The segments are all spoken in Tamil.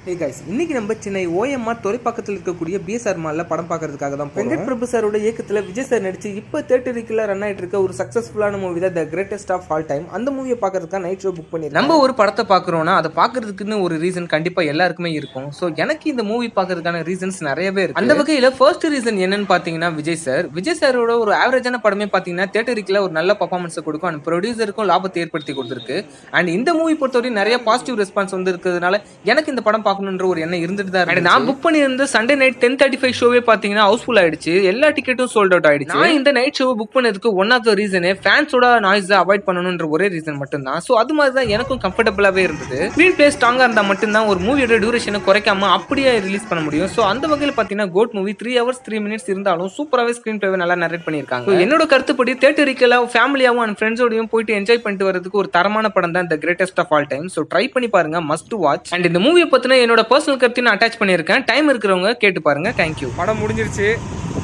ஹே கைஸ், இன்னைக்கு நம்ம சென்னை ஓஎம்ஆர் துறைப்பாக்கத்தில் இருக்கக்கூடிய பிஎஸ்ஆர் மால்ல படம் பார்க்கறதுக்காக தான் வெங்கட் பிரபு சாரோட இயக்கத்தில் விஜய் சார் நடிச்சு இப்போ தேட்டருக்குள்ள ரன் ஆயிட்டு இருக்க ஒரு சக்சஸ்ஃபுல்லான மூவி தான் the greatest of all time. அந்த மூவியை பார்க்கறதுக்காக நைட் ஷோ புக் பண்ணி நம்ம ஒரு படத்தை பார்க்குறோம்னா அதை பார்க்கறதுக்குன்னு ஒரு ரீசன் கண்டிப்பா எல்லாருக்குமே இருக்கும். ஸோ எனக்கு இந்த மூவி பார்க்கறதுக்கான ரீசன்ஸ் நிறையவே இருக்கு. அந்த வகையில் ஃபர்ஸ்ட் ரீசன் என்னன்னு பார்த்தீங்கன்னா விஜய் சாரோட ஒரு ஆவரேஜான படமே பார்த்தீங்கன்னா தேட்டருக்குள்ள ஒரு நல்ல பர்ஃபார்மன்ஸை கொடுக்கும் அண்ட் ப்ரொடியூசருக்கும் லாபத்தை ஏற்படுத்தி கொடுத்துருக்கு. அண்ட் இந்த மூவி பொறுத்தவரை நிறைய பாசிட்டிவ் ரெஸ்பான்ஸ் வந்து இருக்கிறதுனால எனக்கு இந்த படம் பார்க்கணுன்ற ஒரு எண்ணம் இருந்துட்டு தான் இருக்கு. நான் புக் பண்ணியிருந்த சண்டே நைட் 10:35 ஷோவே பாத்தீங்கன்னா ஹவுஸ்ஃபுல் ஆயிடுச்சு. எல்லா டிக்கெட்டும் சோல்ட் அவுட் ஆயிடுச்சு. நான் இந்த நைட் ஷோ புக் பண்ணதுக்கு ஒன் ஆஃப் த ரீசனே ஃபேன்ஸோட நாய்ஸை அவாய்ட் பண்ணணும்ன்ற ஒரே ரீசன் மட்டும் தான். ஸோ அது மாதிரி தான் எனக்கும் கம்ஃபர்டபுளாவே இருந்தது. ஸ்க்ரீன் பிளே ஸ்ட்ராங்கா இருந்தா மட்டும்தான் ஒரு மூவியோட டியூரேஷனை குறைக்காம அப்படியே ரிலீஸ் பண்ண முடியும். ஸோ அந்த வகையில் பாத்தீங்கன்னா கோட் மூவி 3 hours 3 minutes இருந்தாலும் சூப்பராகவே ஸ்க்ரீன் பிளேவை நல்லா நரேட் பண்ணியிருக்காங்க. என்னோட கருத்துப்படி தேட்டரிக்கெல்லாம் ஃபேமிலியாவும் அண்ட் ஃப்ரெண்ட்ஸோடையும் போயிட்டு என்ஜாய் பண்ணிட்டு வரதுக்கு ஒரு தரமான படம் தான் the greatest of all time. So try பண்ணி பாருங்க, மஸ்ட் வாட்ச். அண்ட் இந்த மூவியை பத்தின என்னோட பர்சனல் கருத்து அட்டாச் பண்ணியிருக்கேன். டைம் இருக்கிறவங்க கேட்டு பாருங்க. தேங்க்யூ. படம் முடிஞ்சிருச்சு.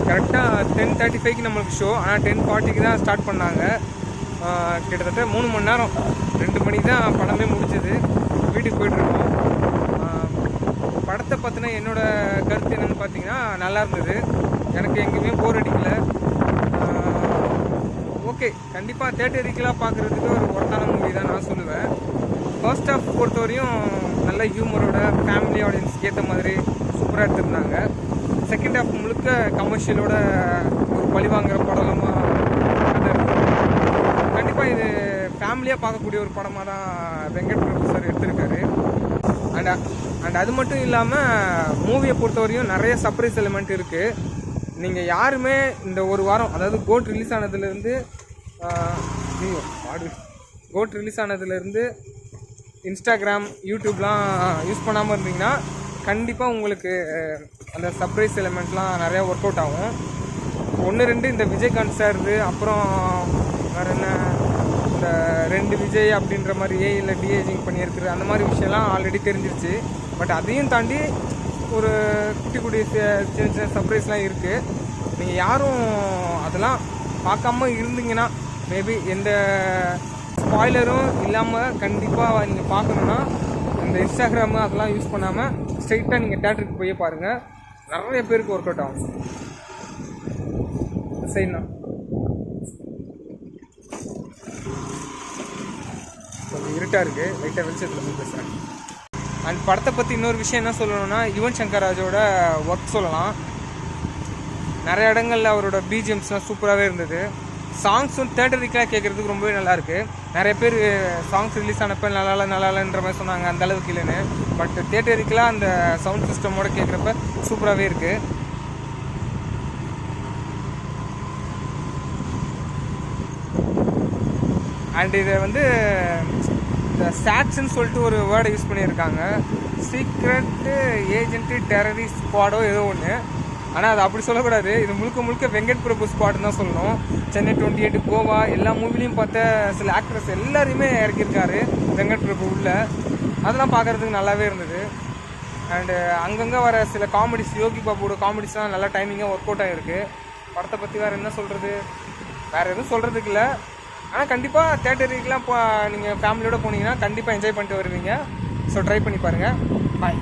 கரெக்டாக 10:35 நம்மளுக்கு ஷோ. ஆனால் 10:40 தான் ஸ்டார்ட் பண்ணாங்க. கிட்டத்தட்ட 3 மணி நேரம், 2 மணிக்கு தான் படமே முடிஞ்சது. வீட்டுக்கு போயிட்டுருக்கோம். படத்தை பற்றின என்னோட கருத்து என்னென்னு பார்த்தீங்கன்னா நல்லா இருந்தது. எனக்கு எங்கேயுமே போர் அடிக்கல. ஓகே, கண்டிப்பாக தேட்டரிக்கெலாம் பார்க்குறதுக்கு ஒரு ஒர்த்தான மூவி தான் நான் சொல்லுவேன். ஃபர்ஸ்ட் ஹாஃப் பொறுத்தவரையும் நல்ல ஹியூமரோட ஃபேமிலி ஆடியன்ஸ்க்கு ஏற்ற மாதிரி சூப்பராக எடுத்துருந்தாங்க. செகண்ட் ஹாஃப் முழுக்க கமர்ஷியலோட ஒரு பழி வாங்குகிற படமாக கதை இருக்கும். கண்டிப்பாக இது ஃபேமிலியாக பார்க்கக்கூடிய ஒரு படமாக தான் வெங்கட் பிரபு சார் எடுத்திருக்காரு. அண்ட் அது மட்டும் இல்லாமல் மூவியை பொறுத்தவரையும் நிறைய சர்ப்ரைஸ் எலிமெண்ட் இருக்குது. நீங்கள் யாருமே இந்த ஒரு வாரம், அதாவது கோட் ரிலீஸ் ஆனதுலேருந்து இன்ஸ்டாகிராம், யூடியூப்லாம் யூஸ் பண்ணாமல் இருந்தீங்கன்னா கண்டிப்பாக உங்களுக்கு அந்த சர்ப்ரைஸ் எலிமெண்ட்லாம் நிறையா ஒர்க் அவுட் ஆகும். 1-2 இந்த விஜயகாந்த் சார், அப்புறம் வேறு என்ன, இந்த 2 விஜய் அப்படின்ற மாதிரி இல்லை டிஏஜிங் பண்ணியிருக்குது, அந்த மாதிரி விஷயம்லாம் ஆல்ரெடி தெரிஞ்சிருச்சு. பட் அதையும் தாண்டி ஒரு குட்டி சின்ன சின்ன சர்ப்ரைஸ்லாம் இருக்குது. நீங்கள் யாரும் அதெல்லாம் பார்க்காம இருந்தீங்கன்னா மேபி எந்த ஸ்பாய்லரும் இல்லாமல் கண்டிப்பாக நீங்கள் பார்க்கணுன்னா இந்த இன்ஸ்டாகிராமு அதெல்லாம் யூஸ் பண்ணாமல் ஸ்ட்ரைட்டாக நீங்கள் தேட்டருக்கு போய் பாருங்கள். நிறைய பேருக்கு ஒர்க் அவுட் ஆகும். சரிண்ணா, கொஞ்சம் இருட்டாக இருக்குது, லைட்டாக வெளிச்சத்தில் போய் பேசுகிறேன். அண்ட் படத்தை பற்றி இன்னொரு விஷயம் என்ன சொல்லணும்னா, யுவன் சங்கர் ராஜோட ஒர்க் சொல்லலாம். நிறைய இடங்களில் அவரோட பிஜிஎம்ஸ்லாம் சூப்பராகவே இருந்தது. சாங்ஸும் தேட்டரிக்கெலாம் கேட்குறதுக்கு ரொம்பவே நல்லாயிருக்கு. நிறைய பேர் சாங்ஸ் ரிலீஸ் ஆனப்போ நல்லான்ற மாதிரி சொன்னாங்க, அந்த அளவுக்கு இல்லைன்னு. பட் தேட்டரிக்கெலாம் அந்த சவுண்ட் சிஸ்டமோடு கேட்குறப்ப சூப்பராகவே இருக்குது. அண்ட் இதை வந்து இந்த சாட்ஸ்ன்னு சொல்லிட்டு ஒரு வேர்டை யூஸ் பண்ணியிருக்காங்க. சீக்ரெட்டு ஏஜென்ட்டு டெரரிஸ்ட் ஸ்குவாடோ ஏதோ ஒன்று. ஆனால் அது அப்படி சொல்லக்கூடாது. இது முழுக்க வெங்கட் பிரபு ஸ்குவாடுன்னு தான் சொல்லணும். சென்னை 28, கோவா எல்லா மூவிலையும் பார்த்த சில ஆக்ட்ரஸ் எல்லாரையுமே இறக்கியிருக்காரு வெங்கட் பிரபு உள்ள. அதெல்லாம் பார்க்குறதுக்கு நல்லாவே இருந்தது. அண்டு அங்கங்கே வர சில காமெடிஸ், யோகி பாபுவோட காமெடிஸ்லாம் நல்லா டைமிங்காக ஒர்க் அவுட் ஆகிருக்கு. படத்தை பற்றி வேறு என்ன சொல்கிறது, வேறு எதுவும் சொல்கிறதுக்கு இல்லை. ஆனால் கண்டிப்பாக தேட்டருக்கெலாம் நீங்கள் ஃபேமிலியோடு போனீங்கன்னா கண்டிப்பாக என்ஜாய் பண்ணிட்டு வருவீங்க. ஸோ ட்ரை பண்ணி பாருங்கள். பாய்.